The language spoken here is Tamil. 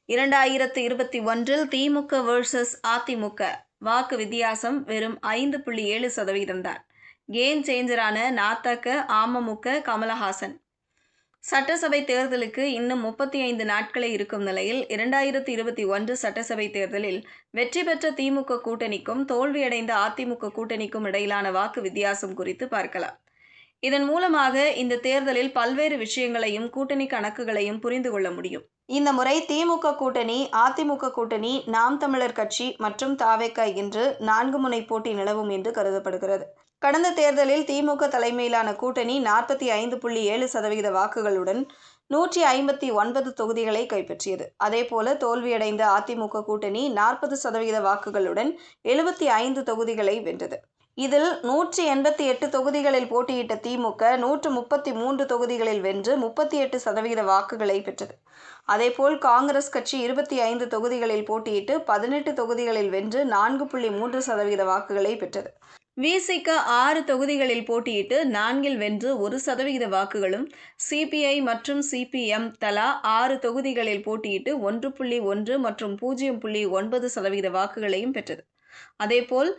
2021 திமுக வெர்சஸ் அதிமுக வாக்கு வித்தியாசம் வெறும் 5.7% தான். கேம் சேஞ்சரான நாத்தக, அமமுக, கமலஹாசன். சட்டசபை தேர்தலுக்கு இன்னும் 35 நாட்களே இருக்கும் நிலையில் 2021 சட்டசபை தேர்தலில் வெற்றி பெற்ற திமுக கூட்டணிக்கும் தோல்வியடைந்த அதிமுக கூட்டணிக்கும் இடையிலான வாக்கு வித்தியாசம் குறித்து பார்க்கலாம். இதன் மூலமாக இந்த தேர்தலில் பல்வேறு விஷயங்களையும் கூட்டணி கணக்குகளையும் புரிந்து கொள்ள முடியும். இந்த முறை திமுக கூட்டணி, அதிமுக கூட்டணி, நாம் தமிழர் கட்சி மற்றும் தவேக என்று 4 முனை போட்டி நிலவும் என்று கருதப்படுகிறது. கடந்த தேர்தலில் திமுக தலைமையிலான கூட்டணி 45.7% வாக்குகளுடன் 159 தொகுதிகளை கைப்பற்றியது. அதேபோல தோல்வியடைந்த அதிமுக கூட்டணி 40% வாக்குகளுடன் 75 தொகுதிகளை வென்றது. இதில் 188 தொகுதிகளில் போட்டியிட்ட திமுக 133 தொகுதிகளில் வென்று 38% வாக்குகளை பெற்றது. அதேபோல் காங்கிரஸ் கட்சி 25 தொகுதிகளில் போட்டியிட்டு 18 தொகுதிகளில் வென்று 4.3% வாக்குகளை பெற்றது. விசிக 6 தொகுதிகளில் போட்டியிட்டு 4 வென்று 1% வாக்குகளும், சிபிஐ மற்றும் சிபிஎம் தலா 6 தொகுதிகளில் போட்டியிட்டு 1.1 மற்றும் 0.9% வாக்குகளையும் பெற்றது. அதேபோல்